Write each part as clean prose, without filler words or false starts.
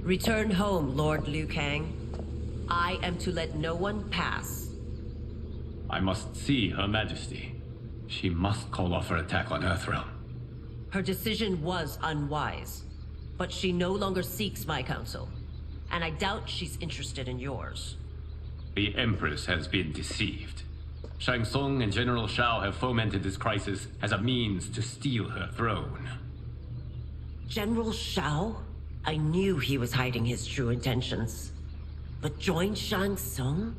Return home, Lord Liu Kang. I am to let no one pass. I must see Her Majesty. She must call off her attack on Earthrealm. Her decision was unwise, but she no longer seeks my counsel, and I doubt she's interested in yours. The Empress has been deceived. Shang Tsung and General Shao have fomented this crisis as a means to steal her throne. General Shao? I knew he was hiding his true intentions. But join Shang Tsung?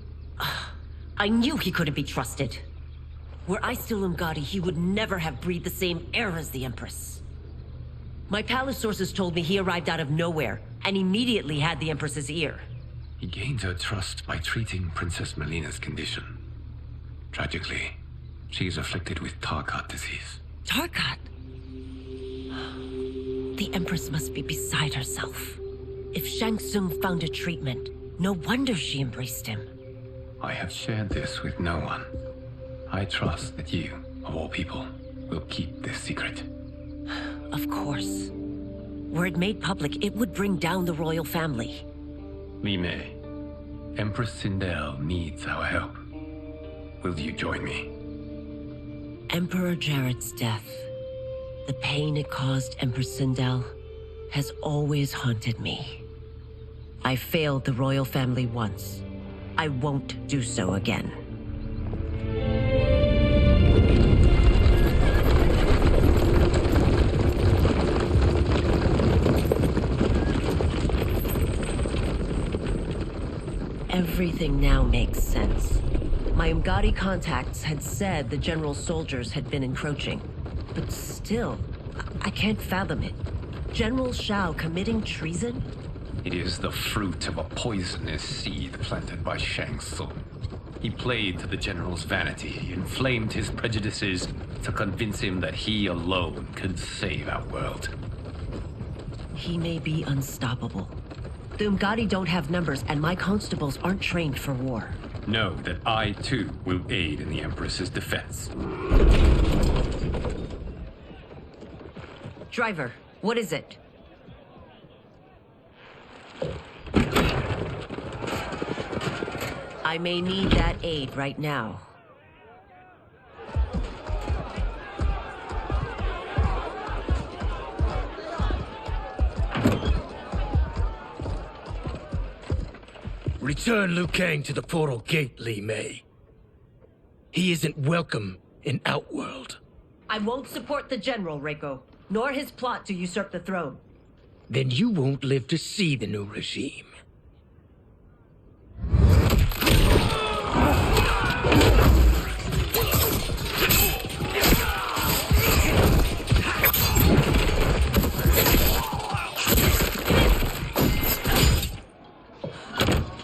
I knew he couldn't be trusted. Were I still Umgadi, he would never have breathed the same air as the Empress. My palace sources told me he arrived out of nowhere, and immediately had the Empress's ear. He gained her trust by treating Princess Melina's condition. Tragically, she is afflicted with Tarkat disease. Tarkat? The Empress must be beside herself. If Shang Tsung found a treatment, no wonder she embraced him. I have shared this with no one. I trust that you, of all people, will keep this secret. Of course. Were it made public, it would bring down the royal family. Li Mei, Empress Sindel needs our help. Will you join me? Emperor Jarrett's death, the pain it caused Empress Sindel, has always haunted me. I failed the royal family once. I won't do so again. Everything now makes sense. My Umgadi contacts had said the general's soldiers had been encroaching. But still, I can't fathom it. General Shao committing treason? It is the fruit of a poisonous seed planted by Shang Tsung. He played to the general's vanity, inflamed his prejudices to convince him that he alone could save our world. He may be unstoppable. The Umgadi don't have numbers, and my constables aren't trained for war. Know that I, too, will aid in the Empress's defense. Driver, what is it? I may need that aid right now. Return Liu Kang to the portal gate, Li Mei. He isn't welcome in Outworld. I won't support the general, Reiko, nor his plot to usurp the throne. Then you won't live to see the new regime.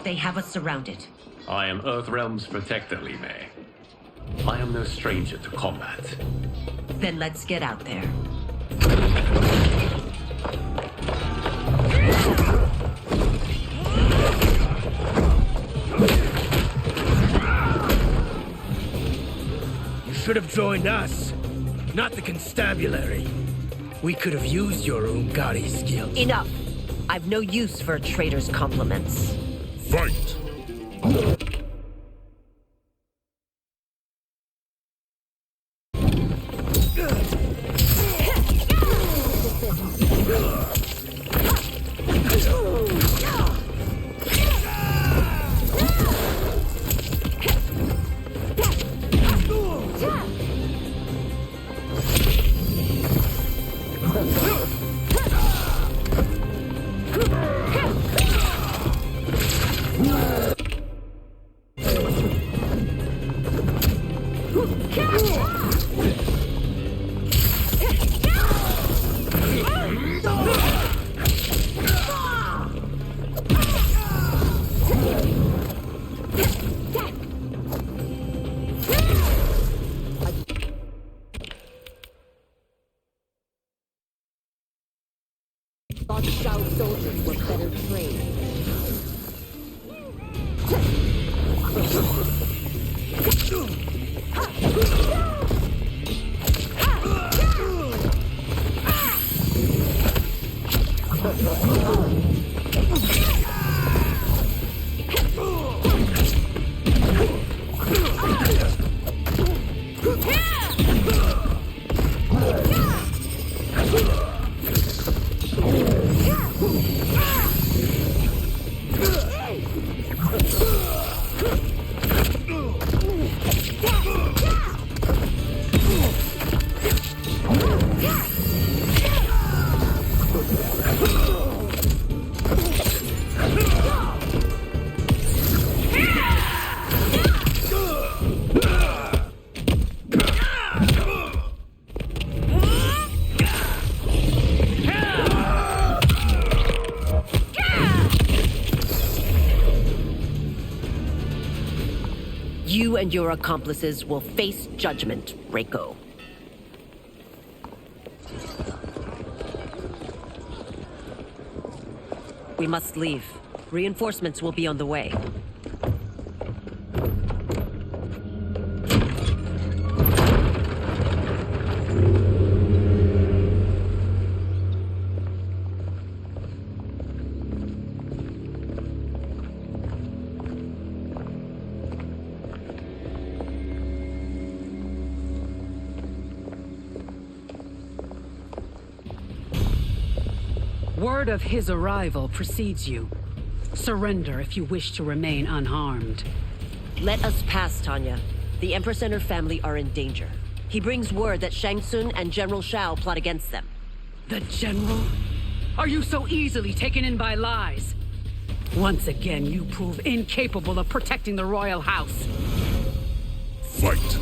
They have us surrounded. I am Earthrealm's protector, Li Mei. I am no stranger to combat. Then let's get out there. You should have joined us, not the constabulary. We could have used your Umgadi skills. Enough! I've no use for a traitor's compliments. Fight! Thought Shao soldiers were better trained. You and your accomplices will face judgment, Reiko. We must leave. Reinforcements will be on the way. Word of his arrival precedes you. Surrender if you wish to remain unharmed. Let us pass, Tanya. The Empress and her family are in danger. He brings word that Shang Tsung and General Shao plot against them. The General? Are you so easily taken in by lies? Once again, you prove incapable of protecting the royal house. Fight!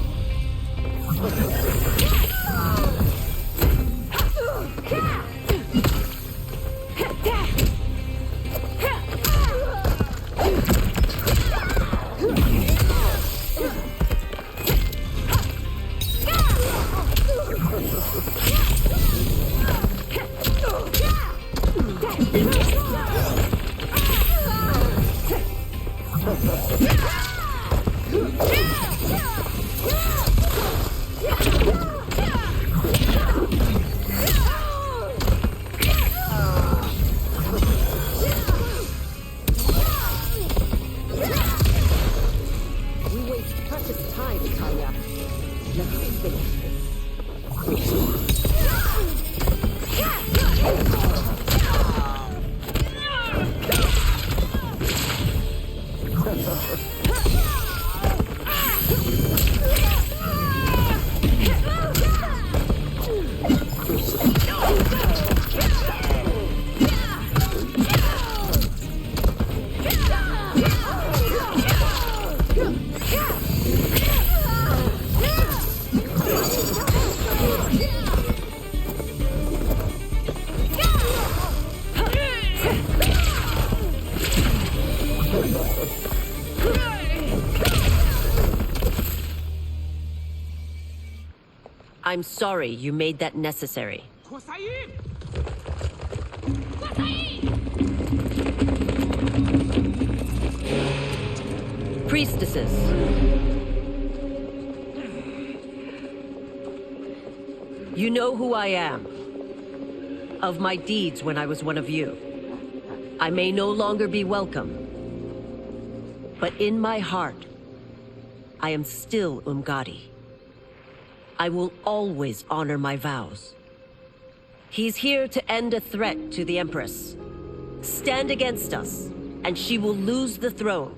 I'm sorry you made that necessary. Priestesses. You know who I am. Of my deeds when I was one of you. I may no longer be welcome. But in my heart, I am still Umgadi. I will always honor my vows. He's here to end a threat to the Empress. Stand against us, and she will lose the throne.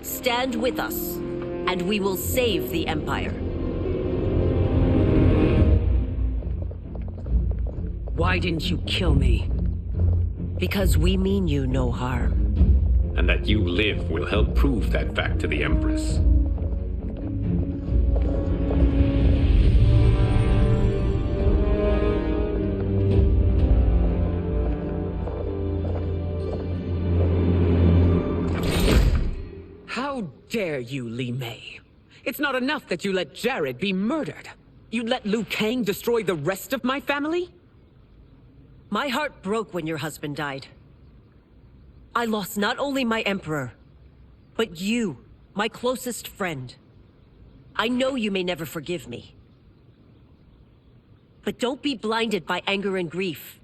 Stand with us, and we will save the Empire. Why didn't you kill me? Because we mean you no harm. And that you live will help prove that fact to the Empress. How dare you, Li Mei? It's not enough that you let Jared be murdered. You'd let Liu Kang destroy the rest of my family? My heart broke when your husband died. I lost not only my emperor, but you, my closest friend. I know you may never forgive me. But don't be blinded by anger and grief.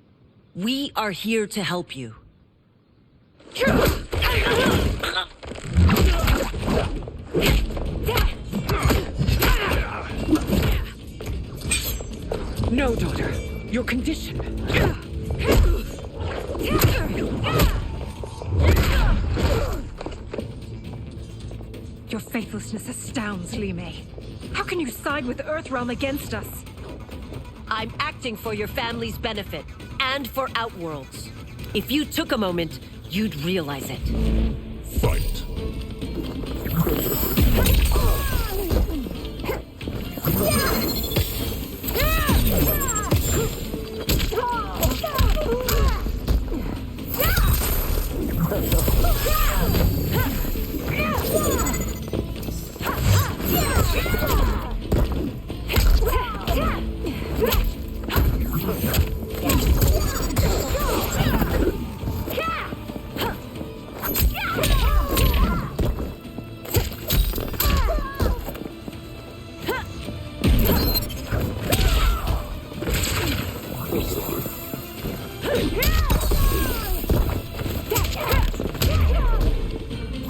We are here to help you. No, daughter. Your condition. Your faithlessness astounds, Li Mei. How can you side with Earthrealm against us? I'm acting for your family's benefit, and for Outworld's. If you took a moment, you'd realize it. Fight.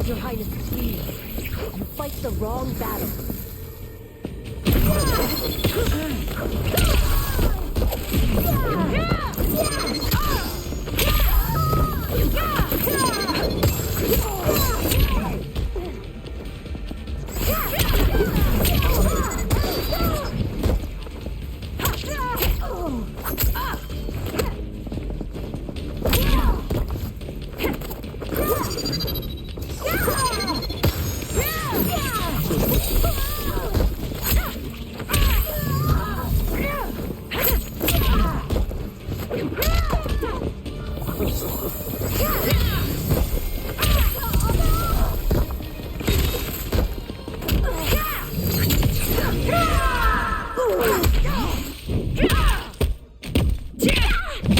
Your Highness, please. You fight the wrong battle.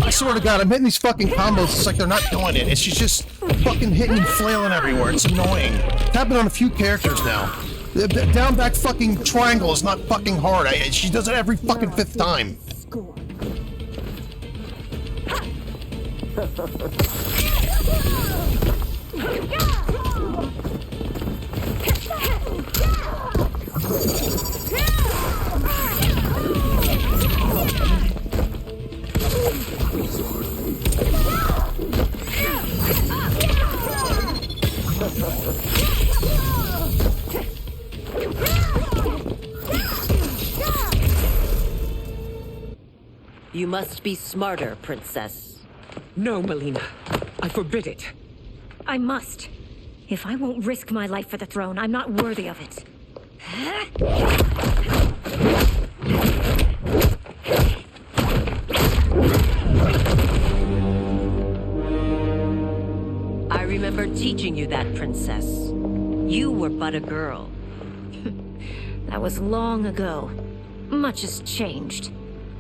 I swear to God, I'm hitting these fucking combos. It's like they're not doing it. She's just fucking hitting and flailing everywhere. It's annoying. It's happened on a few characters now. The down back fucking triangle is not fucking hard. She does it every fucking fifth time. Score. You must be smarter, Princess. No, Melina. I forbid it. I must. If I won't risk my life for the throne, I'm not worthy of it. I remember teaching you that, Princess. You were but a girl. That was long ago. Much has changed.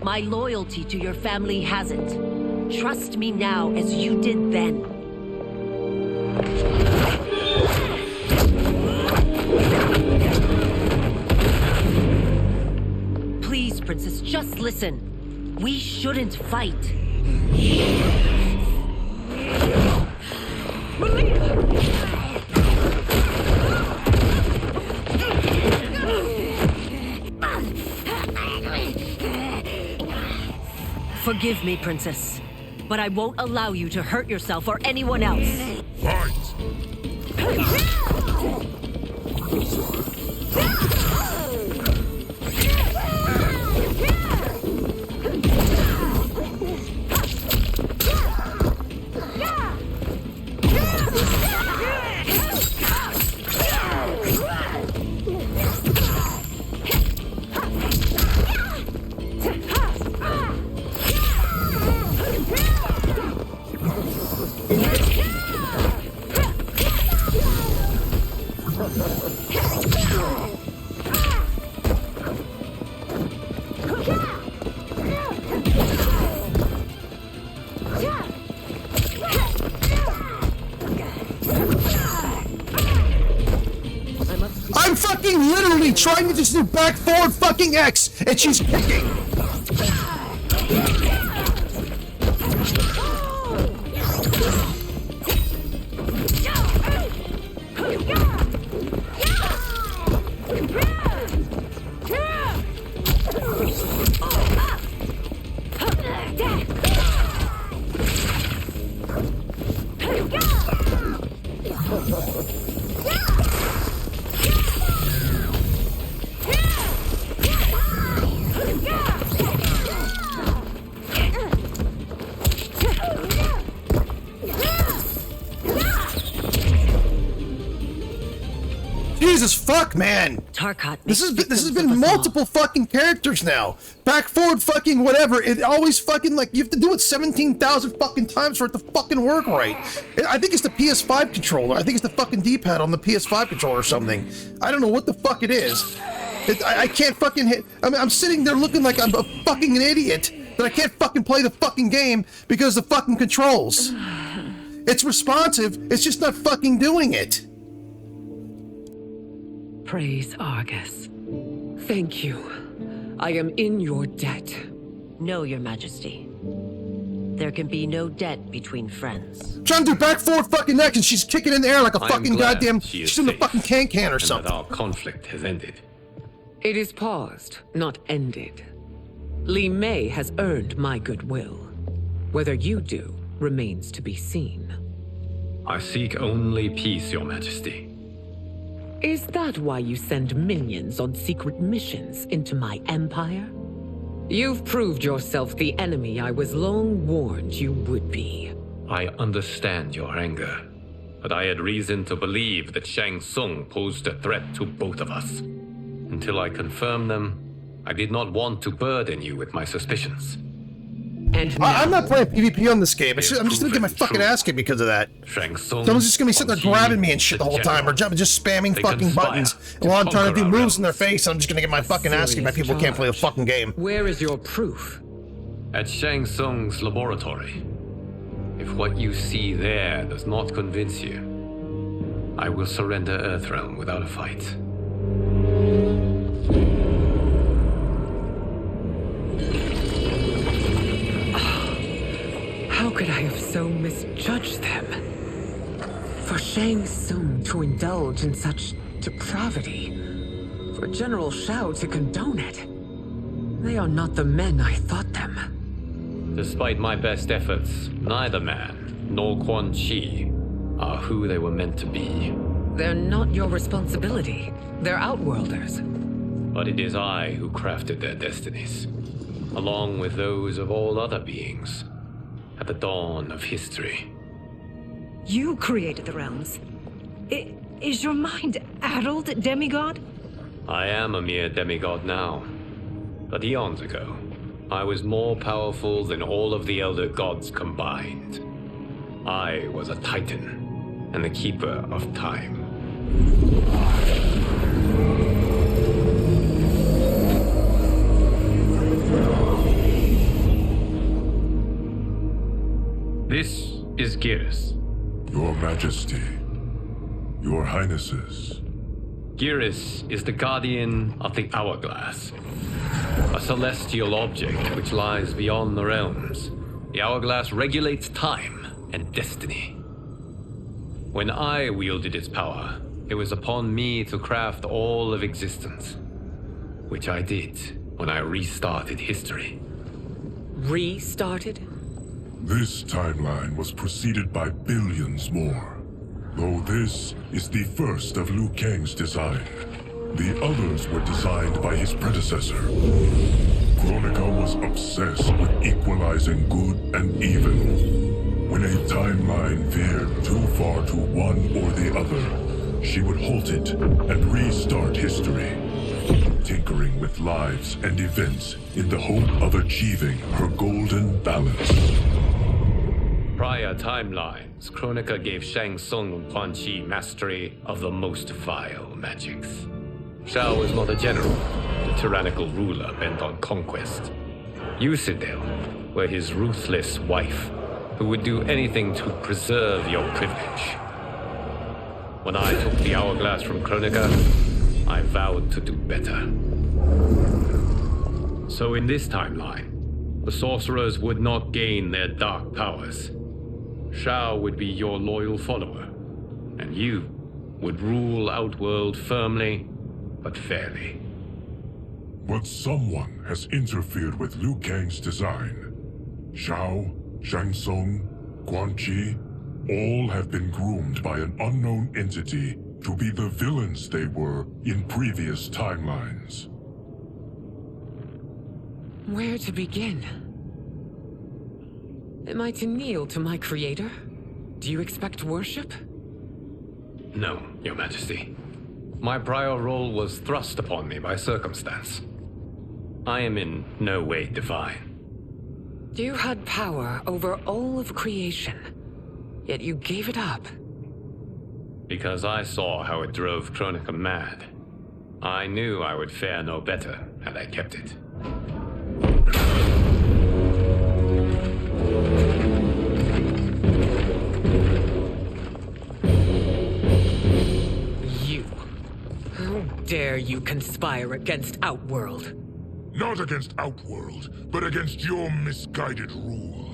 My loyalty to your family hasn't. Trust me now as you did then. Please, Princess, just listen. We shouldn't fight. Forgive me, Princess, but I won't allow you to hurt yourself or anyone else. Fight! I'm fucking literally trying to just do back forward fucking X, and she's kicking. Jesus fuck, man! Tarkat. This has been multiple fucking characters now. Back, forward, fucking whatever. It always fucking, like, you have to do it 17,000 fucking times for it to fucking work right. I think it's the PS5 controller. I think it's the fucking D-pad on the PS5 controller or something. I don't know what the fuck it is. I can't fucking hit. I mean, I'm sitting there looking like I'm a fucking an idiot that I can't fucking play the fucking game because of the fucking controls. It's responsive. It's just not fucking doing it. Praise Argus. Thank you. I am in your debt. No, Your Majesty. There can be no debt between friends. Trying to do back, forward, fucking next, and she's kicking in the air like a fucking goddamn. She's in the fucking can or and something. That our conflict has ended. It is paused, not ended. Li Mei has earned my goodwill. Whether you do remains to be seen. I seek only peace, Your Majesty. Is that why you send minions on secret missions into my empire? You've proved yourself the enemy I was long warned you would be. I understand your anger, but I had reason to believe that Shang Tsung posed a threat to both of us. Until I confirmed them, I did not want to burden you with my suspicions. And now, I'm not playing PvP on this game. I'm just gonna get my fucking ass kicked because of that. Shang Tsung, Someone's just gonna be sitting there grabbing me and shit the whole time, or just spamming fucking buttons while I'm trying to do moves in their face, and I'm just gonna get my fucking ass kicked by people who can't play the fucking game. where is your proof? At Shang Tsung's laboratory. If what you see there does not convince you, I will surrender Earthrealm without a fight. How could I have so misjudged them? For Shang Tsung to indulge in such depravity, for General Shao to condone it, they are not the men I thought them. Despite my best efforts, neither man nor Quan Chi are who they were meant to be. They're not your responsibility. They're outworlders. But it is I who crafted their destinies, along with those of all other beings, at the dawn of history. You created the realms. Is your mind addled, demigod? I am a mere demigod now, but eons ago, I was more powerful than all of the elder gods combined. I was a titan, and the keeper of time. This is Geras. Your Majesty, Your Highnesses. Geras is the guardian of the Hourglass, a celestial object which lies beyond the realms. The Hourglass regulates time and destiny. When I wielded its power, it was upon me to craft all of existence, which I did when I restarted history. Restarted? This timeline was preceded by billions more. Though this is the first of Liu Kang's design, the others were designed by his predecessor. Kronika was obsessed with equalizing good and even. When a timeline veered too far to one or the other, she would halt it and restart history, tinkering with lives and events in the hope of achieving her golden balance. Prior timelines, Kronika gave Shang Tsung and Quan Chi mastery of the most vile magics. Shao was not a general, a tyrannical ruler bent on conquest. Yusidel were his ruthless wife, who would do anything to preserve your privilege. When I took the Hourglass from Kronika, I vowed to do better. So in this timeline, the sorcerers would not gain their dark powers. Shao would be your loyal follower, and you would rule Outworld firmly, but fairly. But someone has interfered with Liu Kang's design. Shao, Shang Tsung, Quan Chi. All have been groomed by an unknown entity to be the villains they were in previous timelines. Where to begin? Am I to kneel to my creator? Do you expect worship? No, Your Majesty. My prior role was thrust upon me by circumstance. I am in no way divine. You had power over all of creation, yet you gave it up. Because I saw how it drove Kronika mad. I knew I would fare no better had I kept it. You. How dare you conspire against Outworld? Not against Outworld, but against your misguided rule.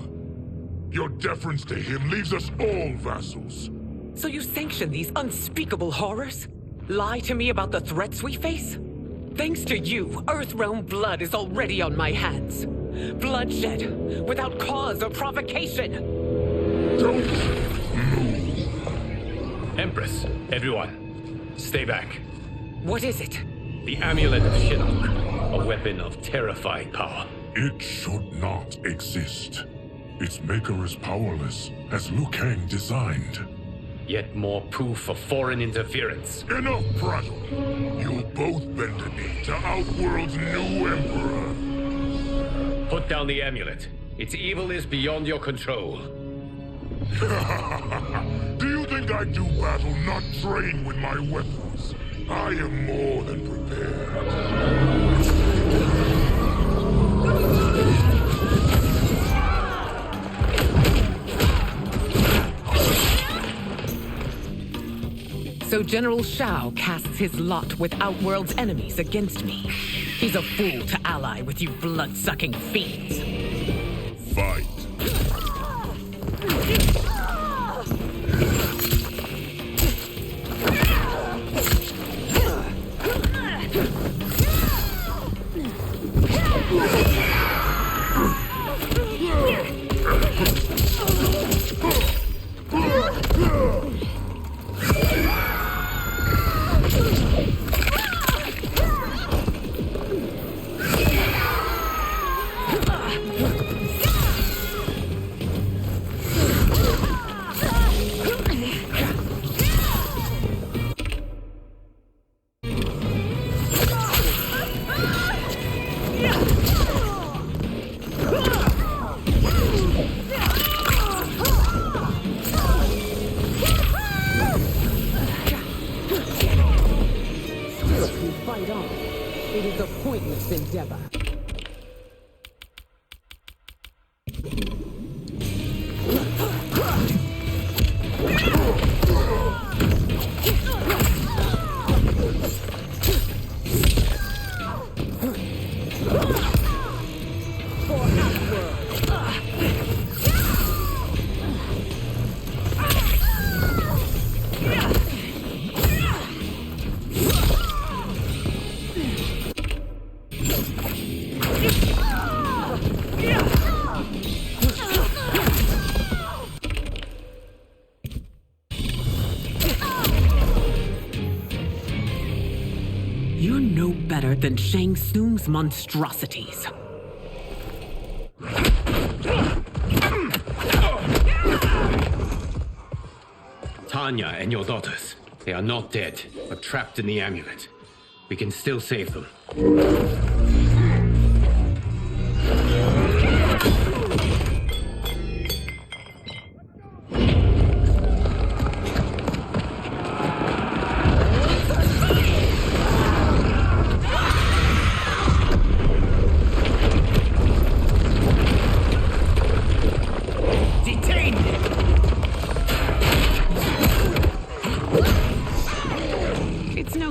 Your deference to him leaves us all vassals. So you sanction these unspeakable horrors? Lie to me about the threats we face? Thanks to you, Earthrealm blood is already on my hands. Bloodshed, without cause or provocation. Don't move. Empress, everyone, stay back. What is it? The Amulet of Shinnok, a weapon of terrifying power. It should not exist. Its maker is powerless, as Liu Kang designed. Yet more proof of foreign interference. Enough prattle. You'll both bend a knee to Outworld's new emperor. Put down the amulet. Its evil is beyond your control. Do you think I do battle not trained with my weapons? I am more than prepared. So General Shao casts his lot with Outworld's enemies against me. He's a fool to ally with you blood-sucking fiends. Fight. Fight on. It is a pointless endeavor. You're no better than Shang Tsung's monstrosities. Tanya and your daughters, they are not dead, but trapped in the amulet. We can still save them.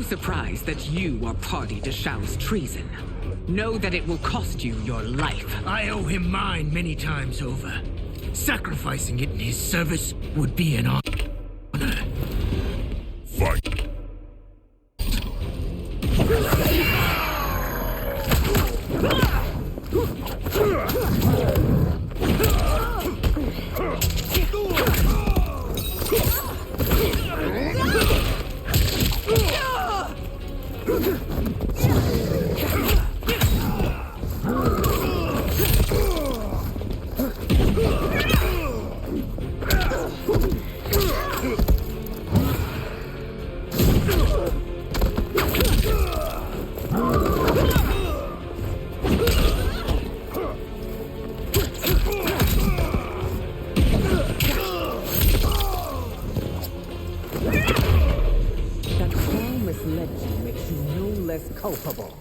Surprised that you are party to Shao's treason. Know that it will cost you your life. I owe him mine many times over. Sacrificing it in his service would be an honor. Fight. That Shao misled you makes you no less culpable.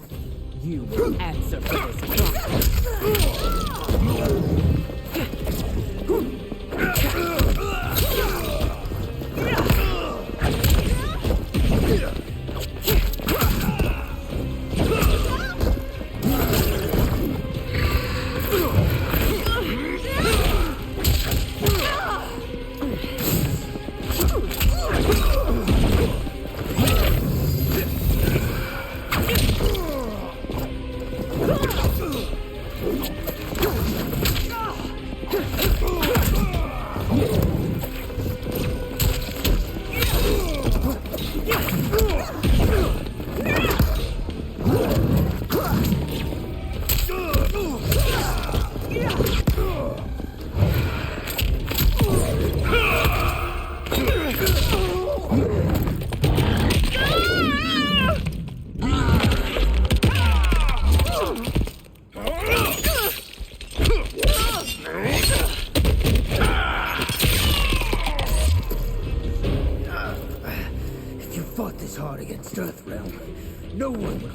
You will answer for this crime. If you fought this hard against Earthrealm, no one would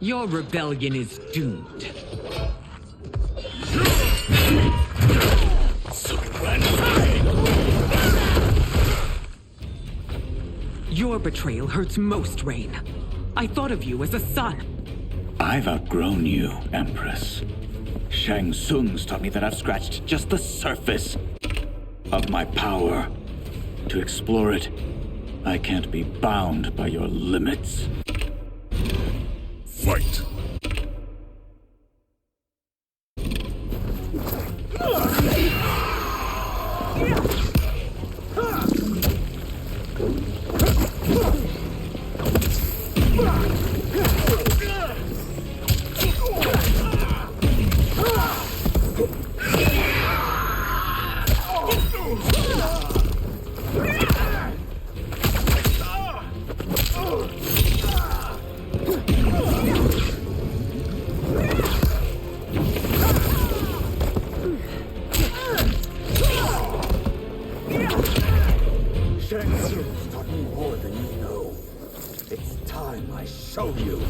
Your rebellion is doomed. Your betrayal hurts most, Rain. I thought of you as a son. I've outgrown you, Empress. Shang Tsung's taught me that I've scratched just the surface of my power. To explore it, I can't be bound by your limits. Fight! Shang Tsung's taught me more than you know. It's time I show you.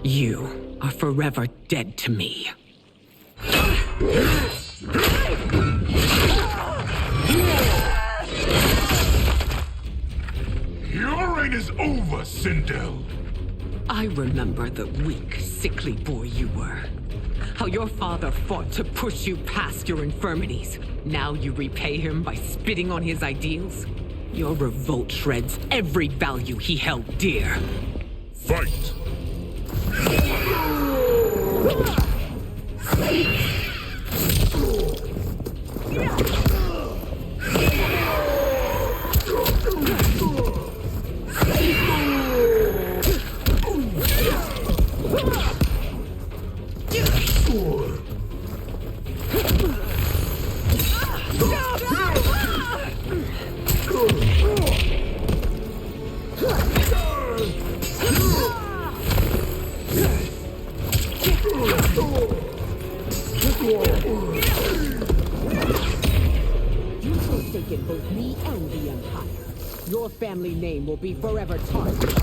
You are forever dead to me. Your reign is over, Sindel. I remember the weak, sickly boy you were. How your father fought to push you past your infirmities. Now you repay him by spitting on his ideals? Your revolt shreds every value he held dear. Fight! weaken both me and the Empire. Your family name will be forever tarnished.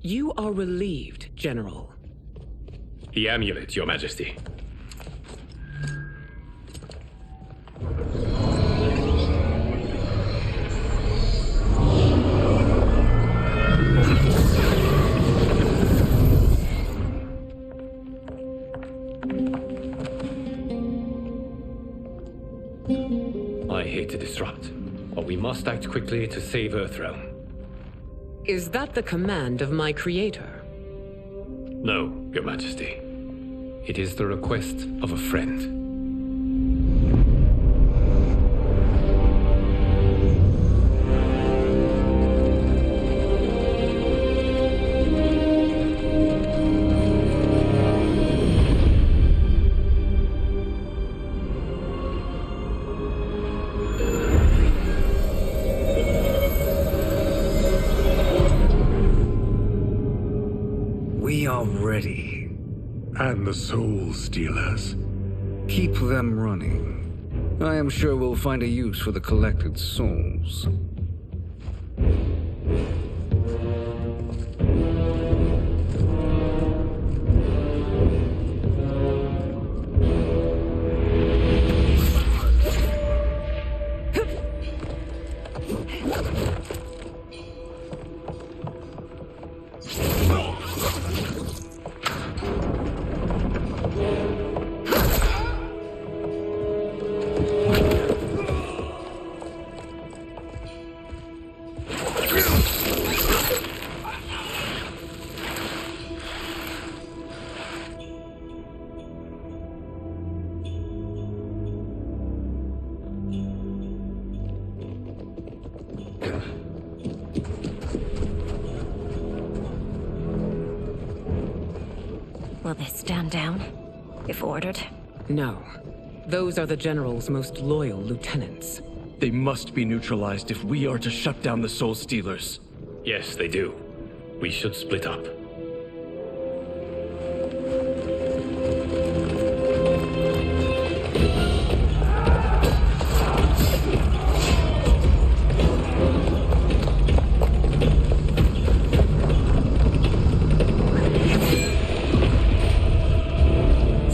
You are relieved, General. The amulet, Your Majesty. I hate to disrupt, but we must act quickly to save Earthrealm. Is that the command of my creator? No, Your Majesty. It is the request of a friend. We are ready. And the Soul Stealers. Keep them running. I am sure we'll find a use for the collected souls. Will they stand down, if ordered? No. Those are the General's most loyal lieutenants. They must be neutralized if we are to shut down the Soul Stealers. Yes, they do. We should split up.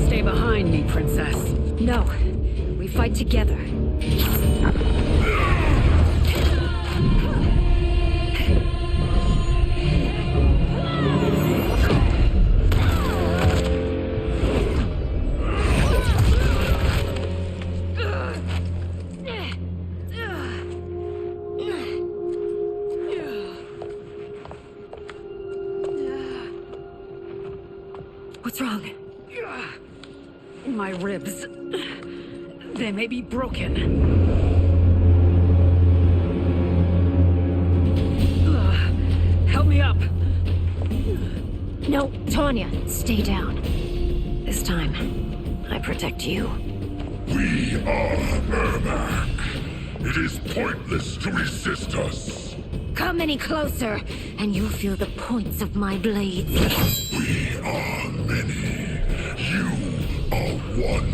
Stay behind me, Princess. No. We fight together. What's wrong? My ribs. They may be broken. Help me up. No, Tanya, stay down. This time, I protect you. We are Ermac. It is pointless to resist us. Come any closer, and you'll feel the points of my blades. We are many. You are one.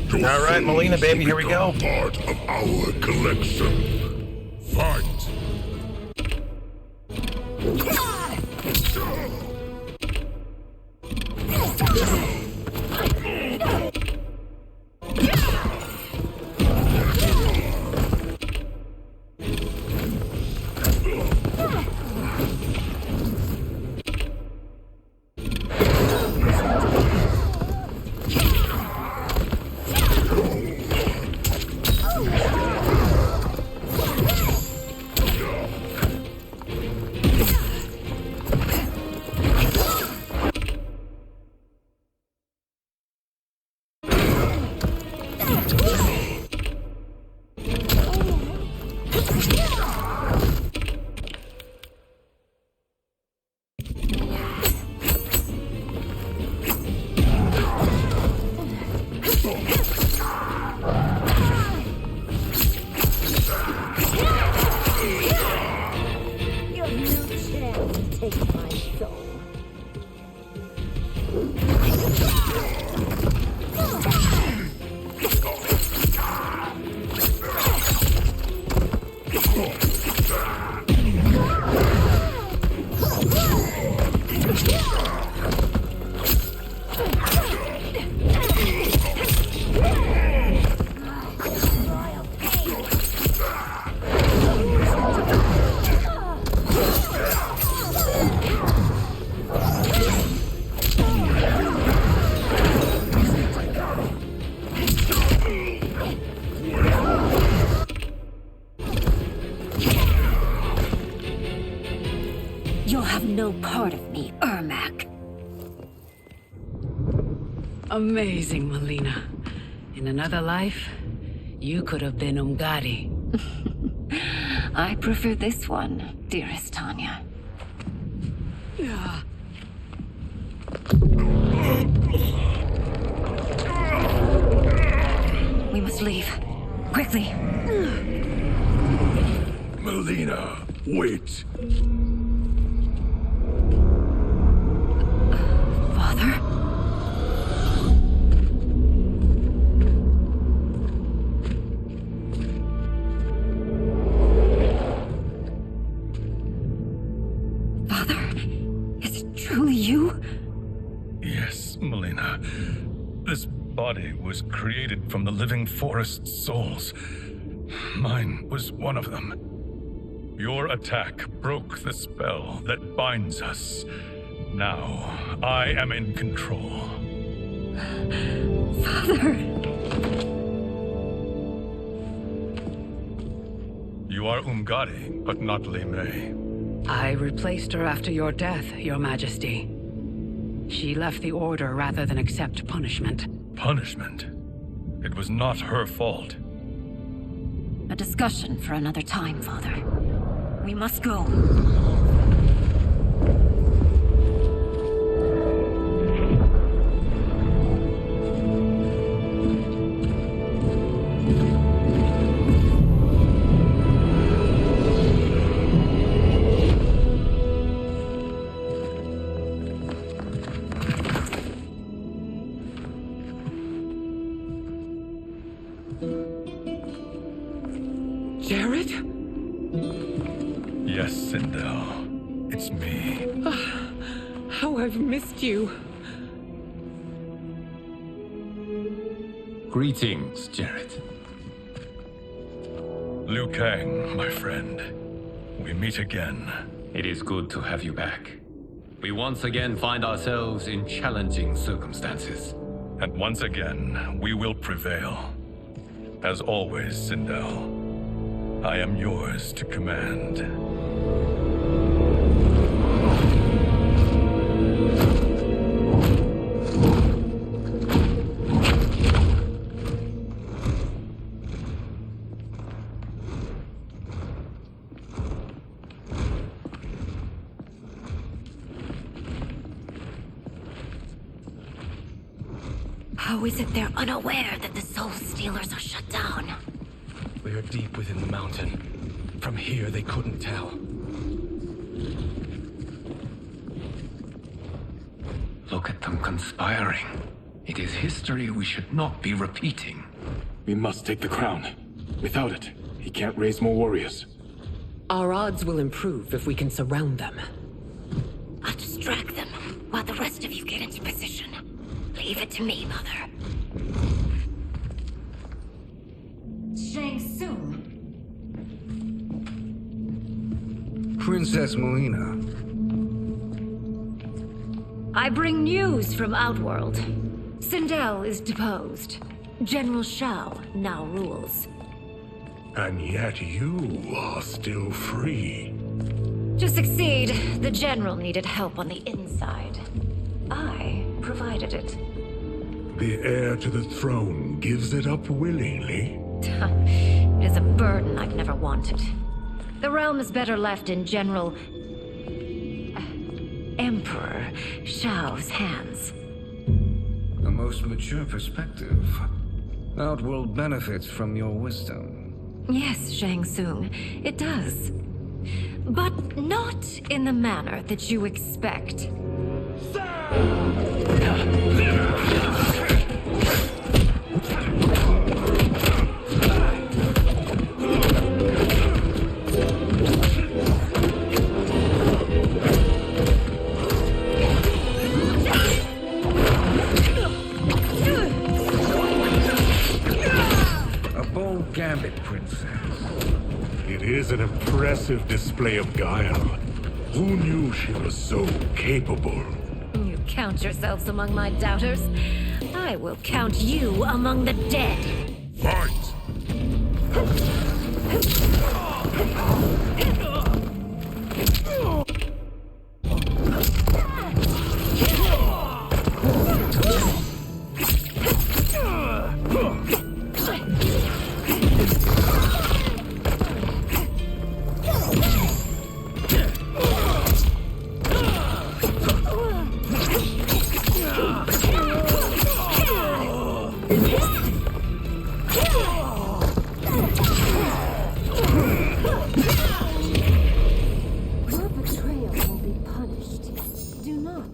Your All right, Melina, souls baby, here we go. become part of our collection. Fight. part of me, Ermac. Amazing, Melina. In another life, you could have been Umgadi. I prefer this one, dearest Tanya. We must leave. Quickly. Melina, wait. Father? Father? Is it truly you? Yes, Melina. This body was created from the living forest's souls. Mine was one of them. Your attack broke the spell that binds us. Now, I am in control. Father! You are Umgadi, but not Li Mei. I replaced her after your death, Your Majesty. She left the Order rather than accept punishment. Punishment? It was not her fault. A discussion for another time, Father. We must go. Jared? Yes, Sindel. It's me. How I've missed you. Greetings, Jared. Liu Kang, my friend. We meet again. It is good to have you back. We once again find ourselves in challenging circumstances. And once again, we will prevail. As always, Sindel, I am yours to command. How is it they're unaware that the Soul Stealers are shut down? We are deep within the mountain. From here, they couldn't tell. Look at them conspiring. It is history we should not be repeating. We must take the crown. Without it, he can't raise more warriors. Our odds will improve if we can surround them. I'll distract them while the rest of you get into position. Leave it to me, Mother. Shang Tsung. Princess Melina. I bring news from Outworld. Sindel is deposed. General Shao now rules. And yet you are still free. To succeed, the General needed help on the inside. I provided it. The heir to the throne gives it up willingly. It is a burden I've never wanted. The realm is better left in General... Emperor Shao's hands. A most mature perspective. Outworld benefits from your wisdom. Yes, Shang Tsung, it does. But not in the manner that you expect. Gambit, Princess. It is an impressive display of guile. Who knew she was so capable? You count yourselves among my doubters. I will count you among the dead. Fight!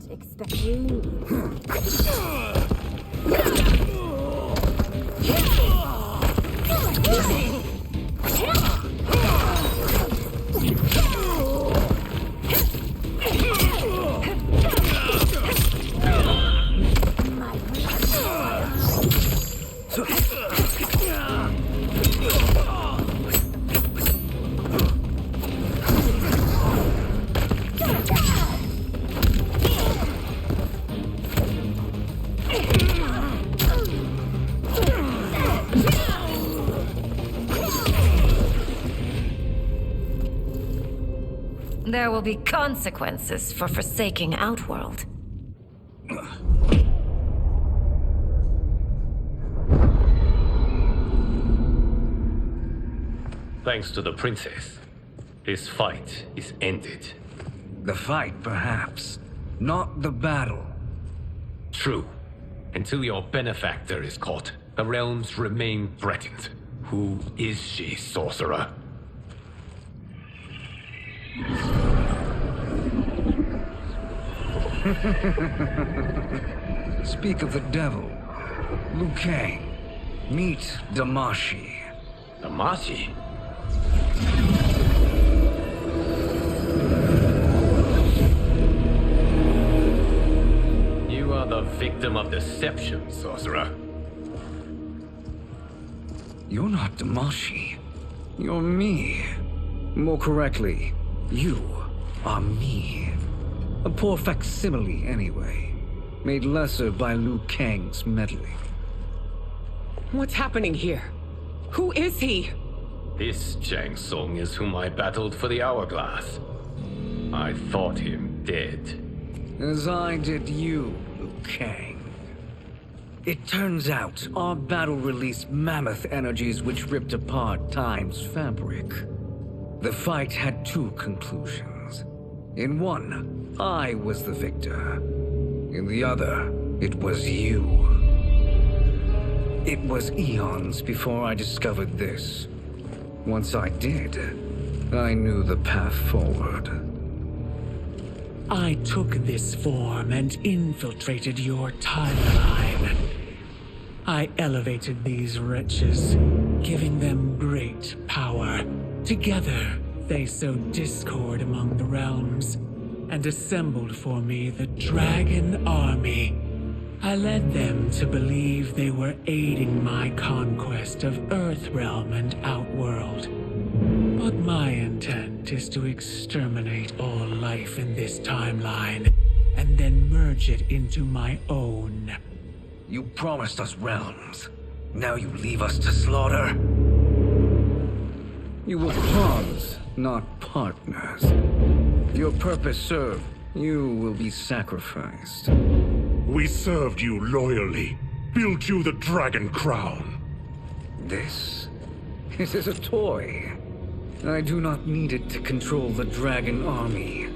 didn't expect you. There will be consequences for forsaking Outworld. Thanks to the princess, this fight is ended. The fight, perhaps. Not the battle. True. Until your benefactor is caught, the realms remain threatened. Who is she, sorcerer? Speak of the devil. Liu Kang. Meet Damashi. Damashi? You are the victim of deception, sorcerer. You're not Damashi. You're me. More correctly, you are me. A poor facsimile, anyway. Made lesser by Liu Kang's meddling. What's happening here? Who is he? This Shang Tsung is whom I battled for the Hourglass. I thought him dead. As I did you, Liu Kang. It turns out our battle released mammoth energies which ripped apart time's fabric. The fight had two conclusions. In one, I was the victor. In the other, it was you. It was eons before I discovered this. Once I did, I knew the path forward. I took this form and infiltrated your timeline. I elevated these wretches, giving them great power. Together, they sowed discord among the realms, and assembled for me the Dragon Army. I led them to believe they were aiding my conquest of Earthrealm and Outworld. But my intent is to exterminate all life in this timeline, and then merge it into my own. You promised us realms. Now you leave us to slaughter? You were pawns, not partners. Your purpose served, you will be sacrificed. We served you loyally, built you the Dragon Crown. This is a toy. I do not need it to control the Dragon Army.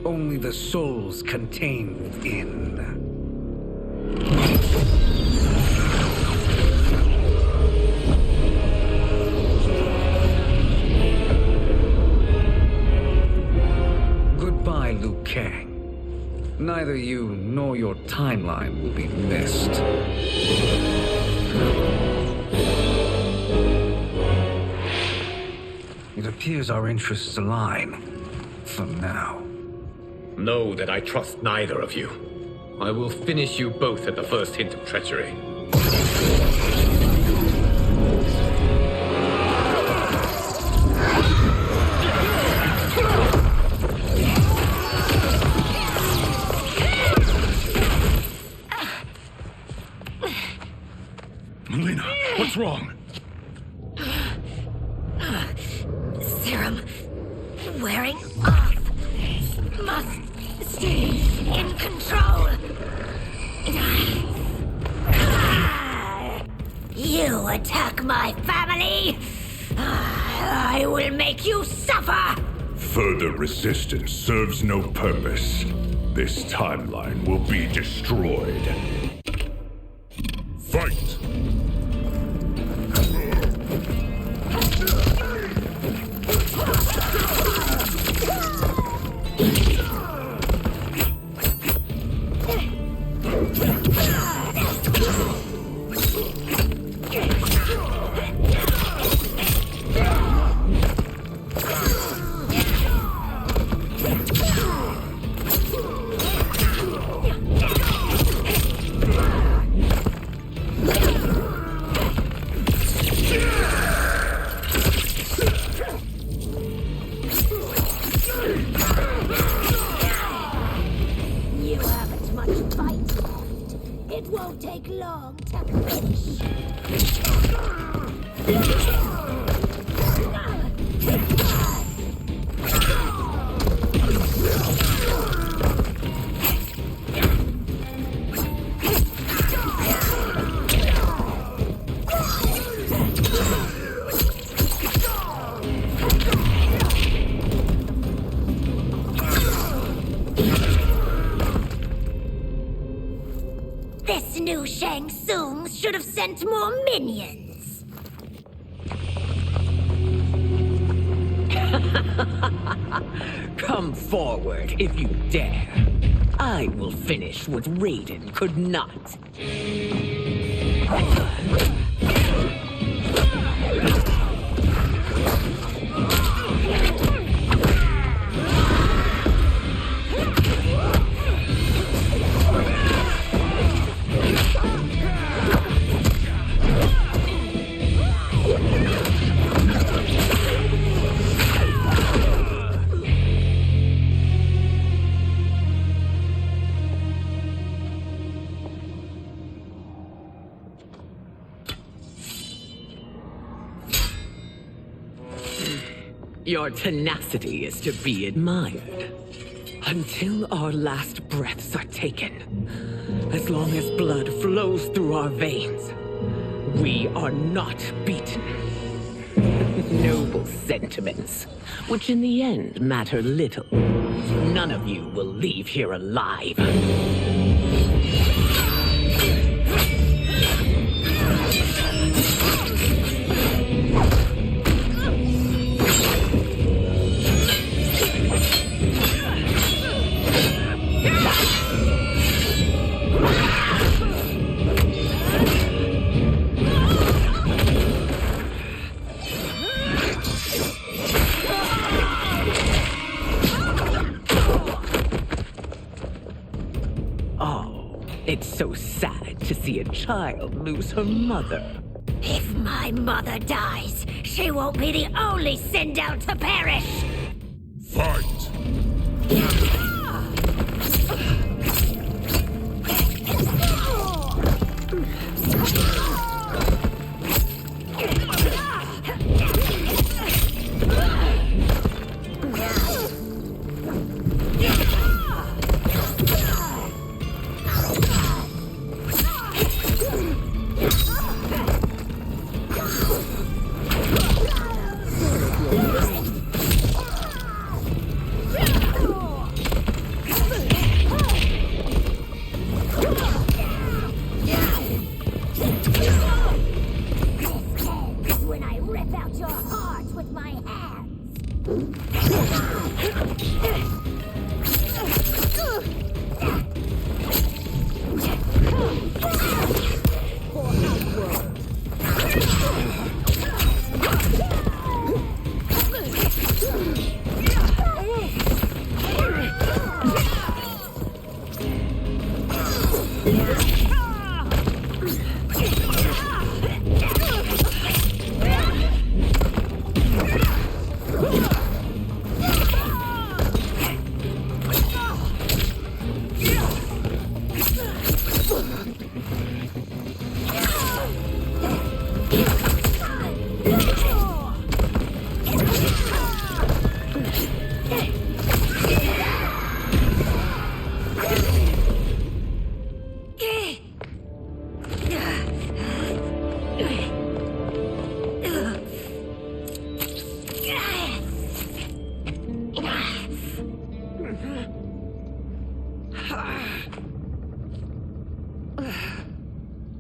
Only the souls contained within. Goodbye, Liu Kang. Neither you nor your timeline will be missed. It appears our interests align. For now. Know that I trust neither of you. I will finish you both at the first hint of treachery. Melina, what's wrong? Serum wearing off. Must stay in control. You attack my family. I will make you suffer. Further resistance serves no purpose. This timeline will be destroyed. Fight! It won't take long to finish. This new Shang Tsung should have sent more minions. Come forward if you dare. I will finish what Raiden could not. Your tenacity is to be admired. Until our last breaths are taken, as long as blood flows through our veins, we are not beaten. Noble sentiments, which in the end matter little. None of you will leave here alive. It's so sad to see a child lose her mother. If my mother dies, she won't be the only Sindel to perish! Fight!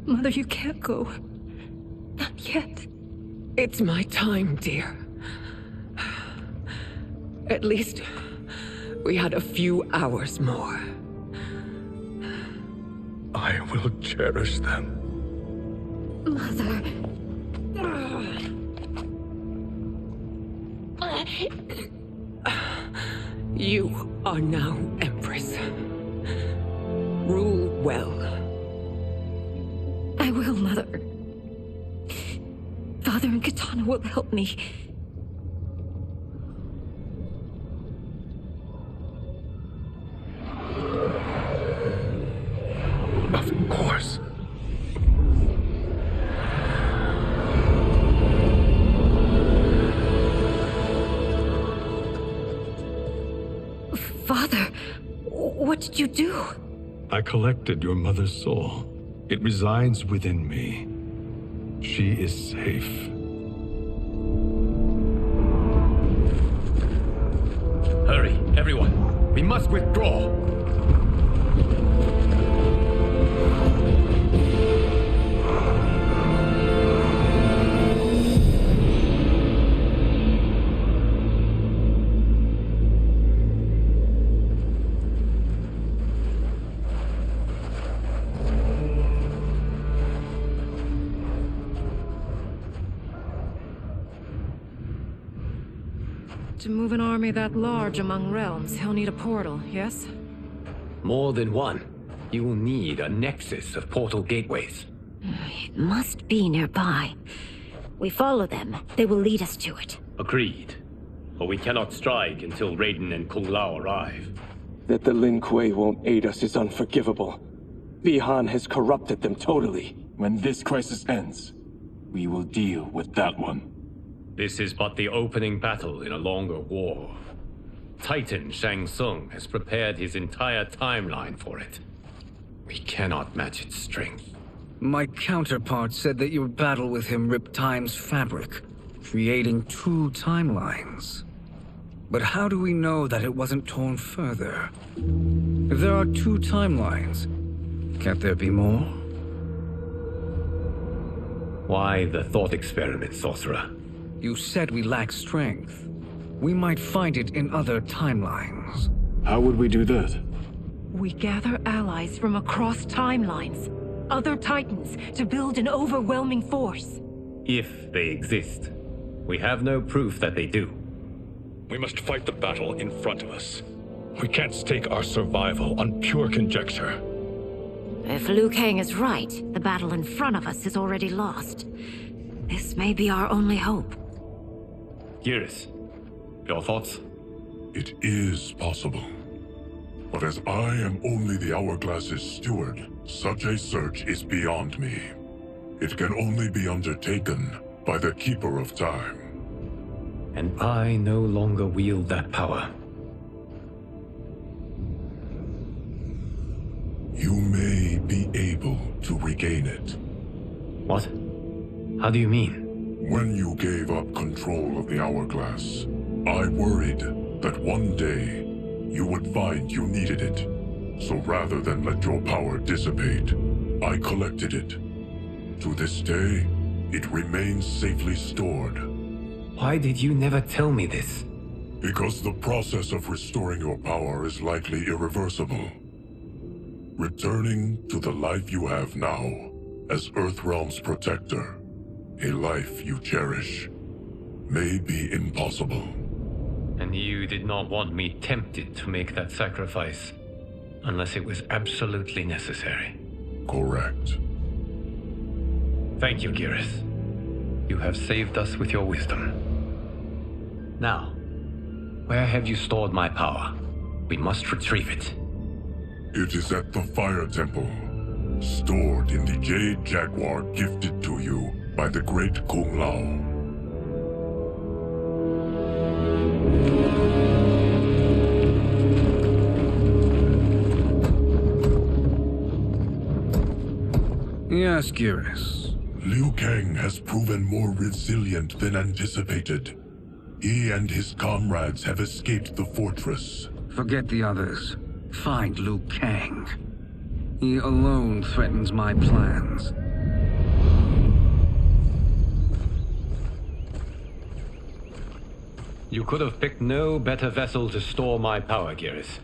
Mother, you can't go. Not yet. It's my time, dear. At least we had a few hours more. I will cherish them. Mother. You are now Empress. Rule well. I will, Mother. Father and Katana will help me. Of course. do? I collected your mother's soul. It resides within me. She is safe. Hurry, everyone. We must withdraw. To move an army that large among realms, he'll need a portal, yes? More than one. You will need a nexus of portal gateways. It must be nearby. We follow them. They will lead us to it. Agreed. But we cannot strike until Raiden and Kung Lao arrive. That the Lin Kuei won't aid us is unforgivable. Bihan has corrupted them totally. When this crisis ends, we will deal with that one. This is but the opening battle in a longer war. Titan Shang Tsung has prepared his entire timeline for it. We cannot match its strength. My counterpart said that your battle with him ripped time's fabric, creating 2 timelines. But how do we know that it wasn't torn further? If there are 2 timelines, can't there be more? Why the thought experiment, sorcerer? You said we lack strength. We might find it in other timelines. How would we do that? We gather allies from across timelines, other titans, to build an overwhelming force. If they exist. We have no proof that they do. We must fight the battle in front of us. We can't stake our survival on pure conjecture. If Liu Kang is right, the battle in front of us is already lost. This may be our only hope. Geras, your thoughts? It is possible. But as I am only the Hourglass's steward, such a search is beyond me. It can only be undertaken by the Keeper of Time. And I no longer wield that power. You may be able to regain it. What? How do you mean? When you gave up control of the Hourglass, I worried that one day you would find you needed it. So rather than let your power dissipate, I collected it. To this day, it remains safely stored. Why did you never tell me this? Because the process of restoring your power is likely irreversible. Returning to the life you have now, as Earthrealm's protector, a life you cherish, may be impossible. And you did not want me tempted to make that sacrifice, unless it was absolutely necessary. Correct. Thank you, Geras. You have saved us with your wisdom. Now, where have you stored my power? We must retrieve it. It is at the Fire Temple, stored in the Jade Jaguar gifted to you by the great Kung Lao. Yes, Geras. Liu Kang has proven more resilient than anticipated. He and his comrades have escaped the fortress. Forget the others. Find Liu Kang. He alone threatens my plans. You could have picked no better vessel to store my power, Geras.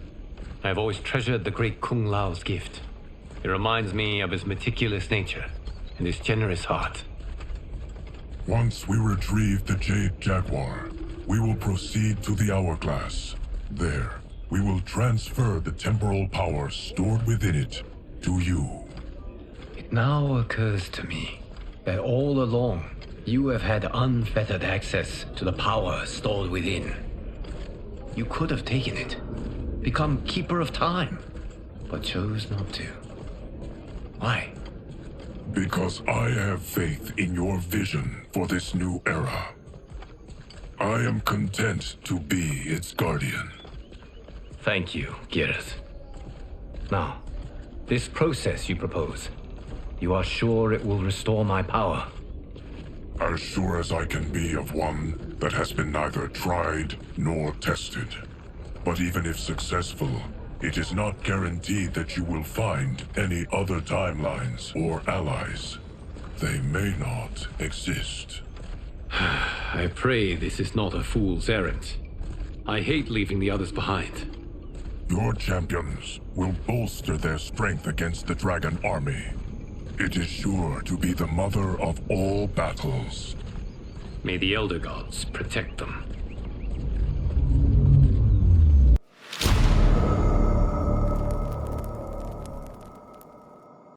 I have always treasured the great Kung Lao's gift. It reminds me of his meticulous nature and his generous heart. Once we retrieve the Jade Jaguar, we will proceed to the Hourglass. There, we will transfer the temporal power stored within it to you. It now occurs to me that all along, you have had unfettered access to the power stored within. You could have taken it, become Keeper of Time, but chose not to. Why? Because I have faith in your vision for this new era. I am content to be its guardian. Thank you, Geras. Now, this process you propose, you are sure it will restore my power? As sure as I can be of one that has been neither tried nor tested. But even if successful, it is not guaranteed that you will find any other timelines or allies. They may not exist. I pray this is not a fool's errand. I hate leaving the others behind. Your champions will bolster their strength against the Dragon Army. It is sure to be the mother of all battles. May the Elder Gods protect them.